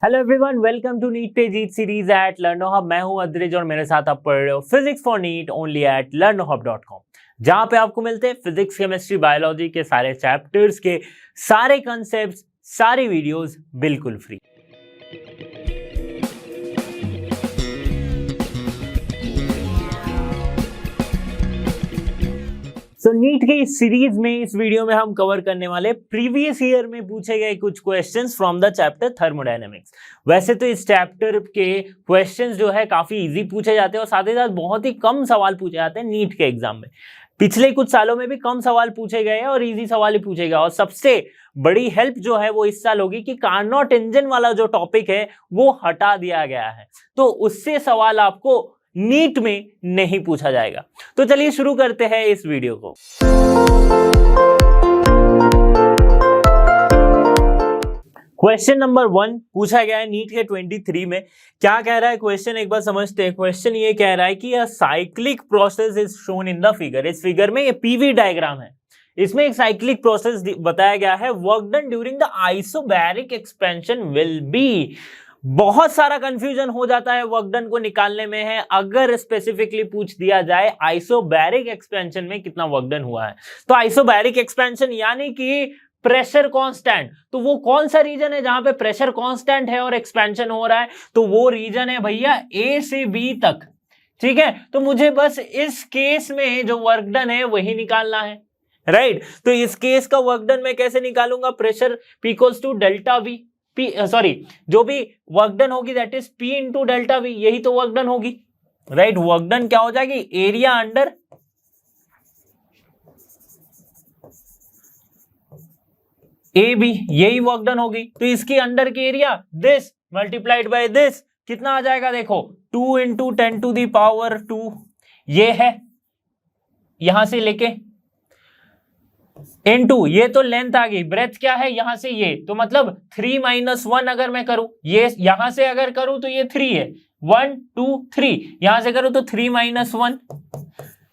Hello everyone, welcome to NEET पे जीत series at Learnohub. मैं हूं अद्रिज और मेरे साथ आप पढ़ रहे हो physics for NEET only at learnohub.com, जहां पे आपको मिलते हैं फिजिक्स, केमिस्ट्री, बायोलॉजी के सारे चैप्टर्स के सारे कॉन्सेप्ट्स, सारी वीडियोस बिल्कुल फ्री। सो नीट के इस सीरीज में, इस वीडियो में हम कवर करने वाले प्रीवियस ईयर में पूछे गए कुछ questions from the chapter thermodynamics. वैसे तो इस चैप्टर के क्वेश्चंस जो है काफी इजी पूछे जाते हैं और साथ ही साथ बहुत ही कम सवाल पूछे जाते हैं नीट के एग्जाम में। पिछले कुछ सालों में भी कम सवाल पूछे गए हैं और इजी सवाल ही पूछे गए। और सबसे बड़ी हेल्प जो है वो इस साल होगी कि कार्नोट इंजन वाला जो टॉपिक है वो हटा दिया गया है, तो उससे सवाल आपको नीट में नहीं पूछा जाएगा। तो चलिए शुरू करते हैं इस वीडियो को। क्वेश्चन नंबर 1 पूछा गया है नीट के 23 में। क्या कह रहा है क्वेश्चन, एक बार समझते हैं। क्वेश्चन ये कह रहा है कि a cyclic process is shown in the figure. इस फिगर में ये पीवी डायग्राम है, इसमें एक साइक्लिक प्रोसेस बताया गया है। Work done during the isobaric expansion will be. बहुत सारा कंफ्यूजन हो जाता है वर्क डन को निकालने में है अगर स्पेसिफिकली पूछ दिया जाए आइसोबैरिक एक्सपेंशन में कितना वर्क डन हुआ है। तो आइसोबैरिक एक्सपेंशन यानी कि प्रेशर कांस्टेंट, तो वो कौन सा रीजन है जहां पे प्रेशर कांस्टेंट है और एक्सपेंशन हो रहा है? तो वो रीजन है भैया ए से बी तक। ठीक है, तो मुझे बस इस केस में जो वर्क डन है वही निकालना है, राइट। तो इस केस का वर्क डन मैं कैसे निकालूंगा? Pressure P equals to delta V, जो भी वर्क डन होगी that is P into delta V, यही तो वर्क डन होगी, राइट। वर्क डन क्या हो जाएगी? एरिया अंडर ए बी, यही वर्क डन होगी। तो इसकी अंडर की area this multiplied by this, कितना आ जाएगा? देखो 2 इंटू 10 टू दी पावर 2, ये है यहां से लेके इनटू ये तो लेंथ आ गई, ब्रेथ क्या है यहां से ये, तो मतलब 3 - 1 अगर मैं करूं, ये यहां से अगर करूं तो ये 3 है, 1 2 3, यहां से करूं तो 3 - 1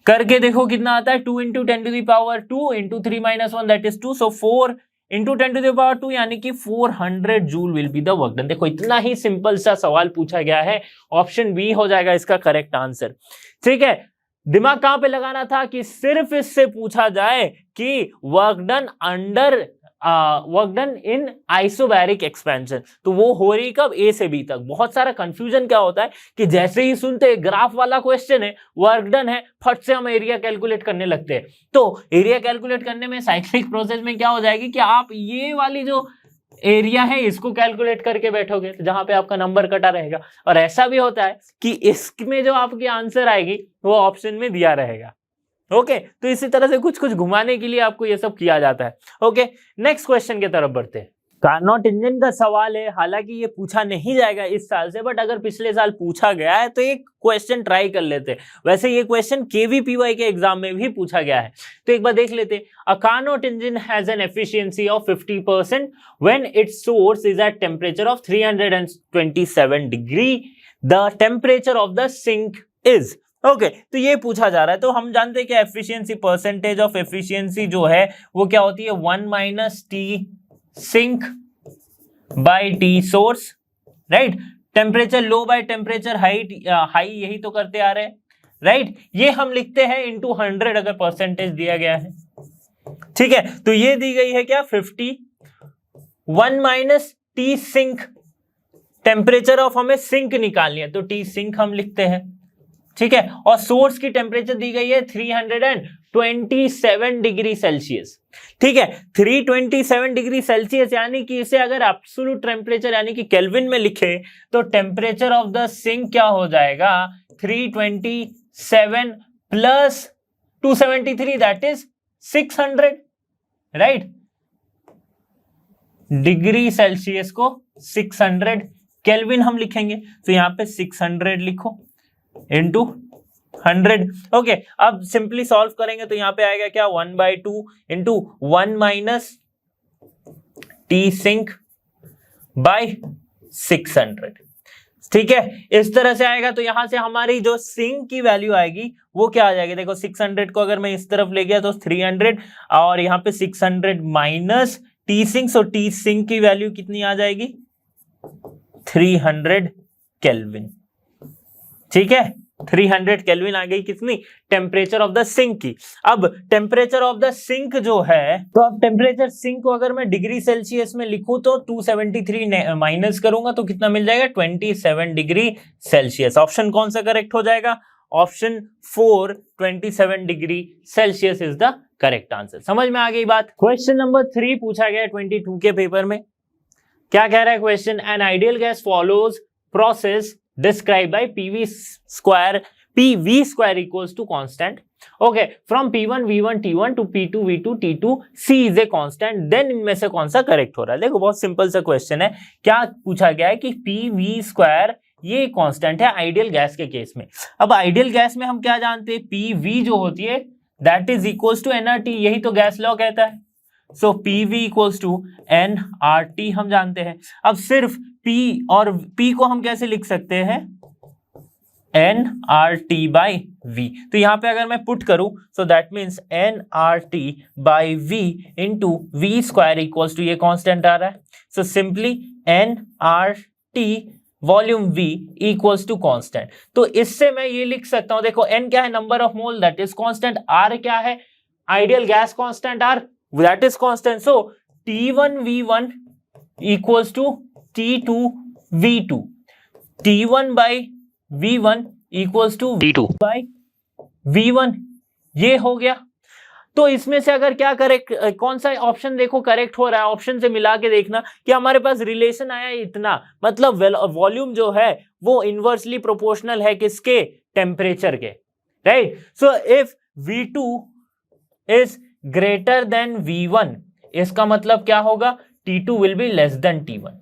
करके देखो कितना आता है। 2 into 10 to the power 2 into 3 - 1 that is 2, so 4 into 10 to the power 2 यानी कि 400 joule will be the work done. देखो इतना ही सिंपल सा सवाल पूछा गया है, ऑप्शन बी हो जाएगा इसका करेक्ट आंसर। ठीक है, दिमाग कहां पे लगाना था कि सिर्फ इससे पूछा जाए कि work done under work done in isobaric expansion, तो वो हो रही कब? ए से बी तक। बहुत सारा कंफ्यूजन क्या होता है कि जैसे ही सुनते ग्राफ वाला क्वेश्चन है, वर्क डन है, फट से हम एरिया कैलकुलेट करने लगते हैं। तो एरिया कैलकुलेट करने में साइक्लिक प्रोसेस में क्या हो जाएगी कि आप ये वाली जो एरिया है इसको कैलकुलेट करके बैठोगे तो जहां पे आपका नंबर कटा रहेगा। और ऐसा भी होता है कि इसमें जो आपकी आंसर आएगी वो ऑप्शन में दिया रहेगा। ओके, तो इसी तरह से कुछ कुछ घुमाने के लिए आपको ये सब किया जाता है। ओके, नेक्स्ट क्वेश्चन की तरफ बढ़ते हैं। कार्नोट इंजन का सवाल है, हालांकि ये पूछा नहीं जाएगा इस साल से, बट अगर पिछले साल पूछा गया है तो एक क्वेश्चन ट्राई कर लेते हैं। वैसे ये क्वेश्चन KVPY के एग्जाम में भी पूछा गया है, तो एक बार देख लेते हैं। A Carnot engine has an efficiency of 50% when its source is at temperature of 327 degree, the temperature of the sink is. Okay, तो ये पूछा जा रहा है। तो हम जानते हैं कि एफिशिएंसी, परसेंटेज ऑफ एफिशिएंसी जो है वो क्या होती है? 1 - T sink by T source, right. Temperature low by temperature high, यही तो करते आ रहे हैं, राइट। ये हम लिखते हैं इंटू 100 अगर परसेंटेज दिया गया है। ठीक है, तो ये दी गई है क्या? 50, 1 - T सिंक, टेम्परेचर ऑफ हमें सिंक निकालनी है तो T सिंक हम लिखते हैं। ठीक है, और सोर्स की टेम्परेचर दी गई है 327 डिग्री सेल्सियस। ठीक है, 327 डिग्री सेल्सियस यानी कि इसे अगर एब्सोल्यूट टेम्परेचर यानी कि केल्विन में लिखे तो टेम्परेचर ऑफ द सिंक क्या हो जाएगा? 327 plus 273 that is 600, right. Degree Celsius को 600, केल्विन हम लिखेंगे तो यहां पे 600 लिखो इंटू 100। ओके, अब सिंपली सॉल्व करेंगे तो यहां पे आएगा क्या? 1/2 इंटू 1 - T सिंक बाय 600। ठीक है, इस तरह से आएगा। तो यहां से हमारी जो सिंक की वैल्यू आएगी वो क्या आ जाएगी? देखो 600 को अगर मैं इस तरफ ले गया तो 300 और यहाँ पे 600 माइनस T सिंक, सो T सिंक की वैल्यू कितनी आ जाएगी? 300 केल्विन। ठीक है, 300 केल्विन आ गई कितनी, टेम्परेचर ऑफ द सिंक की। अब टेम्परेचर ऑफ द सिंक जो है, तो अब टेम्परेचर सिंक को अगर मैं डिग्री सेल्सियस में लिखूं तो 273 माइनस करूंगा तो कितना मिल जाएगा, 27 डिग्री सेल्सियस। ऑप्शन कौन सा करेक्ट हो जाएगा, option 4 27 degree celsius is the correct answer. समझ में आ गई बात। क्वेश्चन नंबर 3 पूछा गया 22 के पेपर में। क्या कह रहा है question, an ideal gas follows process described by PV square equals to constant. Okay, from P1 V1 T1 to P2 V2 T2 C is a constant. Then इनमें से कौन सा करेक्ट हो रहा है। देखो बहुत सिंपल सा क्वेश्चन है। क्या पूछा गया है कि PV स्क्वायर ये कांस्टेंट है आइडियल गैस के केस में। अब आइडियल गैस में हम क्या जानते हैं, PV जो होती है that is equals to nRT, यही तो गैस लॉ कहता है। So PV equals to nRT हम जानते हैं। अब सिर्फ P और P को हम कैसे लिख सकते हैं, nRT बाई V। तो यहां पे अगर मैं पुट करूं so that means nRT by V into V square equals to ये कांस्टेंट आ रहा है। So simply nRT volume V equals to constant. तो इससे मैं ये लिख सकता हूं, देखो n क्या है, number of mole that is constant, R क्या है, ideal gas constant R that is constant. So T1 V1 equals to T2 V2. T1 by V1 equals to T2 by V1। ये हो गया। तो इसमें से अगर क्या करेक्ट, कौन सा ऑप्शन देखो करेक्ट हो रहा है, ऑप्शन से मिला के देखना कि हमारे पास रिलेशन आया इतना, मतलब वॉल्यूम जो है वो इनवर्सली प्रोपोर्शनल है किसके, टेम्परेचर के, right. So if V2 is greater than V1, इसका मतलब क्या होगा, T2 will be less than T1।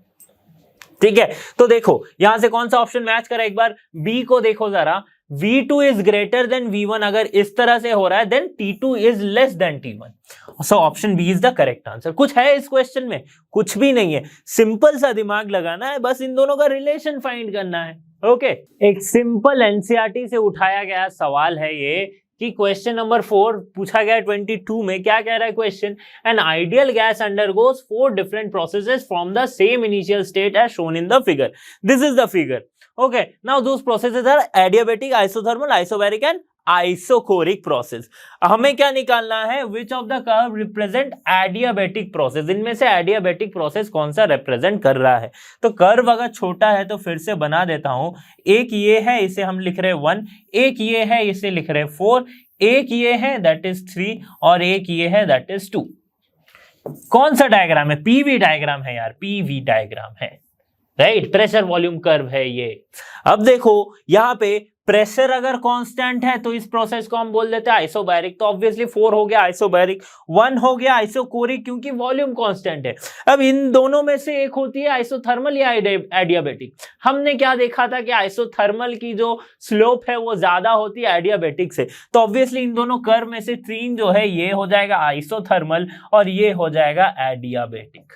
ठीक है, तो देखो यहां से कौन सा ऑप्शन मैच करा, एक बार B को देखो जरा, V2 is greater than V1 अगर इस तरह से हो रहा है then T2 is less than T1। So option B is the correct answer. कुछ है इस क्वेश्चन में, कुछ भी नहीं है, सिंपल सा दिमाग लगाना है, बस इन दोनों का रिलेशन फाइंड करना है। ओके, एक सिंपल एनसीईआरटी से उठाया गया सवाल है ये कि क्वेश्चन नंबर 4 पूछा गया 22 में। क्या कह रहा है question, an ideal gas undergoes 4 different processes from the same initial state as shown in the figure. This is the figure. Okay, now those processes are adiabatic, isothermal, isobaric and isochoric process. हमें क्या निकालना है, which of the curve represent adiabatic process, इनमें से adiabatic process कौन सा represent कर रहा है। तो कर्व अगर छोटा है तो फिर से बना देता हूं, एक ये है इसे हम लिख रहे हैं 1, एक ये है इसे लिख रहे हैं 4, एक ये है दैट इज 3 और एक ये है दैट इज 2। कौन सा डायग्राम है, पीवी डायग्राम है यार, पीवी डायग्राम है, राइट, प्रेशर वॉल्यूम कर्व है ये। अब देखो यहां पे प्रेशर अगर कांस्टेंट है तो इस प्रोसेस को हम बोल देते हैं आइसोबैरिक, तो ऑब्वियसली 4 हो गया आइसोबैरिक, 1 हो गया आइसोकोरिक क्योंकि वॉल्यूम कांस्टेंट है। अब इन दोनों में से एक होती है आइसोथर्मल या एडियाबैटिक। हमने क्या देखा था कि आइसोथर्मल की जो स्लोप है वो ज्यादा होती है एडियाबैटिक से, तो ऑब्वियसली इन दोनों कर्व में से 3 जो है ये हो जाएगा आइसोथर्मल और ये हो जाएगा एडियाबैटिक।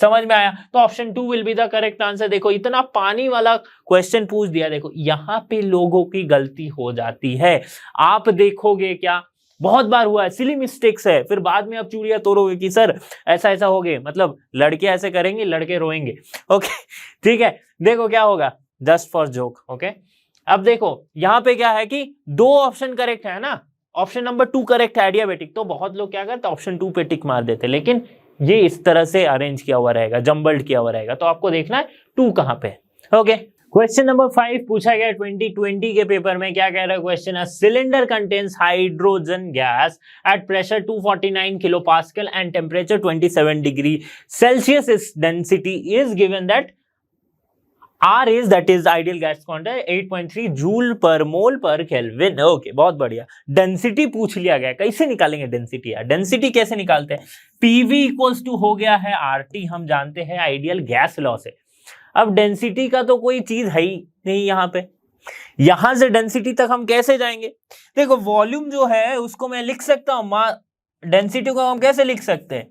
समझ में आया, तो option 2 will be the correct answer. देखो इतना पानी वाला क्वेश्चन पूछ दिया, देखो यहां पे लोगों की गलती हो जाती है। आप देखोगे क्या, बहुत बार हुआ है, सिली मिस्टेक्स है, फिर बाद में आप चूड़ियां तोड़ोगे कि सर ऐसा ऐसा हो गए, मतलब लड़के ऐसे करेंगे लड़के रोएंगे। ओके ठीक है, देखो क्या होगा, जस्ट फॉर जोक। ओके, अब देखो यहां पे क्या है कि 2 ऑप्शन करेक्ट है ना, ऑप्शन नंबर 2 करेक्ट है एडियाबैटिक, तो बहुत लोग क्या करते ऑप्शन 2 पे टिक मार देते, लेकिन ये इस तरह से अरेंज किया हुआ रहेगा, जंबल्ड किया हुआ रहेगा, तो आपको देखना है 2 कहां पे। ओके, क्वेश्चन नंबर 5 पूछा गया 2020 के पेपर में। क्या कह रहा है question, cylinder contains hydrogen gas at pressure 249 kilo pascal and temperature 27 degree celsius, is density is given that R is that is ideal gas quantity 8.3 joule per mole पर kelvin. Okay, बहुत बढ़िया। Density पूछ लिया गया, कैसे निकालेंगे density यार, density कैसे निकालते हैं, PV इक्वल्स टू हो गया है RT, हम जानते हैं आइडियल गैस लॉ से। अब डेंसिटी का तो कोई चीज है ही नहीं यहाँ पे, यहां से डेंसिटी तक हम कैसे जाएंगे। देखो वॉल्यूम जो है उसको मैं लिख सकता हूं, डेंसिटी को हम कैसे लिख सकते हैं,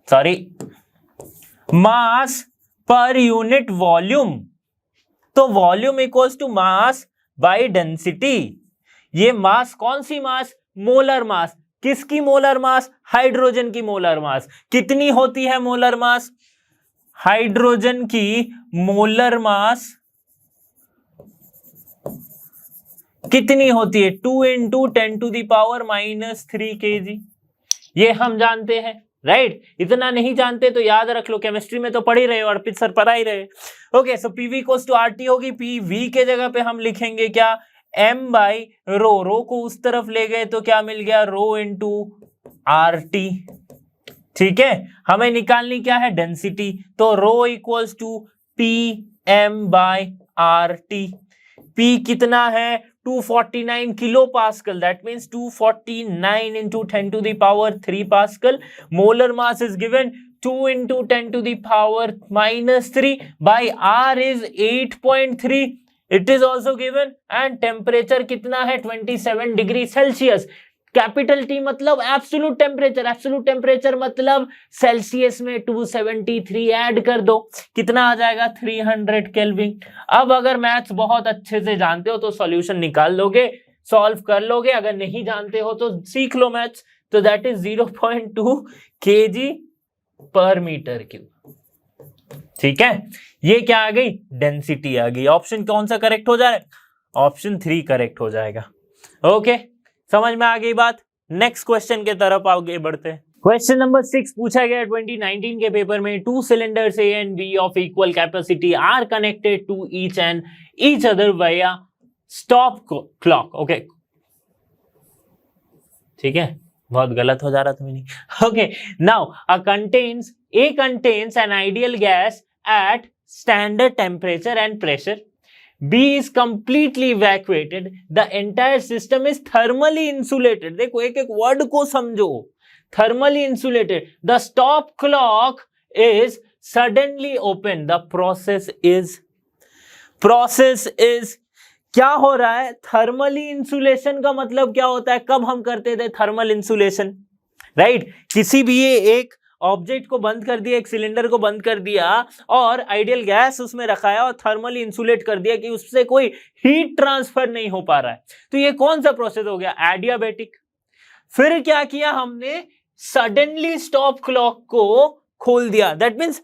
sorry, mass per unit volume, तो volume equals to mass by density. ये मास कौन सी मास, मोलर मास, किसकी मोलर मास, हाइड्रोजन की मोलर मास। कितनी होती है मोलर मास, हाइड्रोजन की मोलर मास कितनी होती है? 2 × 10⁻³ kg। ये हम जानते हैं, राइट? इतना नहीं जानते तो याद रख लो, केमिस्ट्री में तो पढ़ ही रहे हो, अर्पित सर पढ़ा ही रहे। ओके, सो PV = RT होगी। PV के जगह पे हम लिखेंगे क्या? m/ρ। रो को उस तरफ ले गए तो क्या मिल गया? ρ × RT। ठीक है, हमें निकालनी क्या है? डेंसिटी। तो ρ = Pm/RT। P कितना है? 249 kilo pascal. That means 249 × 10⁻³ pascal. Molar mass is given 2 × 10⁻³ by R is 8.3. It is also given and temperature कितना है? 27 डिग्री सेल्सियस। कैपिटल T मतलब एब्सोल्यूट टेम्परेचर, एब्सोल्यूट टेम्परेचर मतलब सेल्सियस में 273 ऐड कर दो, कितना आ जाएगा? 300 केल्विन। अब अगर मैथ्स बहुत अच्छे से जानते हो तो सॉल्यूशन निकाल लोगे, सॉल्व कर लोगे। अगर नहीं जानते हो तो सीख लो मैथ्स। तो दैट इज 0.2 kg/m³। ठीक है, ये क्या आ गई? डेंसिटी आ गई। ऑप्शन कौन सा करेक्ट हो जाएगा? ऑप्शन 3 करेक्ट हो जाएगा। ओके, समझ में आ गई बात। नेक्स्ट क्वेश्चन के तरफ आगे बढ़ते हैं। क्वेश्चन नंबर 6 पूछा गया 2019 के पेपर में। 2 cylinders A and B of equal capacity are connected to each other via stop clock. Okay, ठीक है, बहुत गलत हो जा रहा था मैंने। Okay, now A contains an ideal gas at standard temperature and pressure. B is completely evacuated. The entire system is thermally insulated. देखो एक एक वर्ड को समझो। Thermally insulated. The stop clock is suddenly open. The process is क्या हो रहा है? Thermally insulation का मतलब क्या होता है? कब हम करते थे थर्मल इंसुलेशन? राइट, किसी भी एक ऑब्जेक्ट को बंद कर दिया, एक सिलेंडर को बंद कर दिया और आइडियल गैस उसमें रखाया और थर्मली इंसुलेट कर दिया कि उससे कोई हीट ट्रांसफर नहीं हो पा रहा है, तो ये कौन सा प्रोसेस हो गया? एडियाबैटिक। फिर क्या किया हमने? सडनली स्टॉप क्लॉक को खोल दिया। That means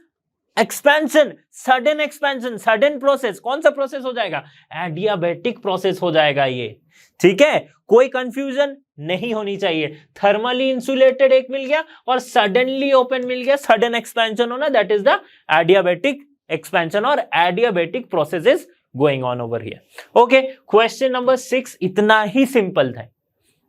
expansion, sudden expansion, sudden process. कौन सा प्रोसेस हो जाएगा? एडियाबैटिक प्रोसेस हो जाएगा ये। ठीक है, कोई कंफ्यूजन नहीं होनी चाहिए। थर्मली इंसुलेटेड एक मिल गया और सडनली ओपन मिल गया, सडन एक्सपेंशन होना, that is the adiabatic expansion और adiabatic process is going on over here. Okay, question number 6 इतना ही सिंपल था।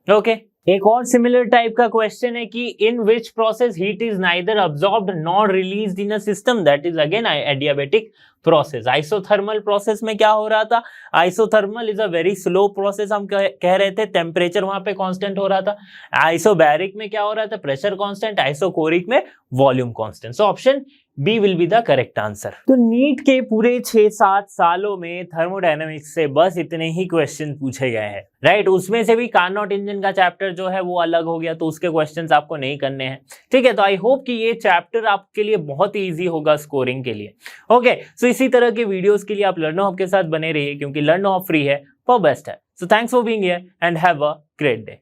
ओके, एक और सिमिलर टाइप का क्वेश्चन है कि in which process heat is neither absorbed nor released in a system, that is again adiabatic process. Isothermal process में क्या हो रहा था? Isothermal is a very slow process, हम कह रहे थे टेम्परेचर वहां पे कांस्टेंट हो रहा था। आइसोबैरिक में क्या हो रहा था? Pressure constant. आइसोकोरिक में volume constant. So option B will be the correct answer. तो नीट के पूरे 6-7 सालों में थर्मोडायनेमिक्स से बस इतने ही क्वेश्चन पूछे गए हैं, राइट? उसमें से भी कार्नोट इंजन का चैप्टर जो है वो अलग हो गया, तो उसके क्वेश्चंस आपको नहीं करने हैं। ठीक है, तो आई होप कि ये चैप्टर आपके लिए बहुत ही ईजी होगा स्कोरिंग के लिए। ओके, सो इसी तरह के वीडियोस के लिए आप लर्नो हब के साथ बने रहिए, क्योंकि लर्नो हब फ्री है, पर बेस्ट है। So thanks for being here and have a great day.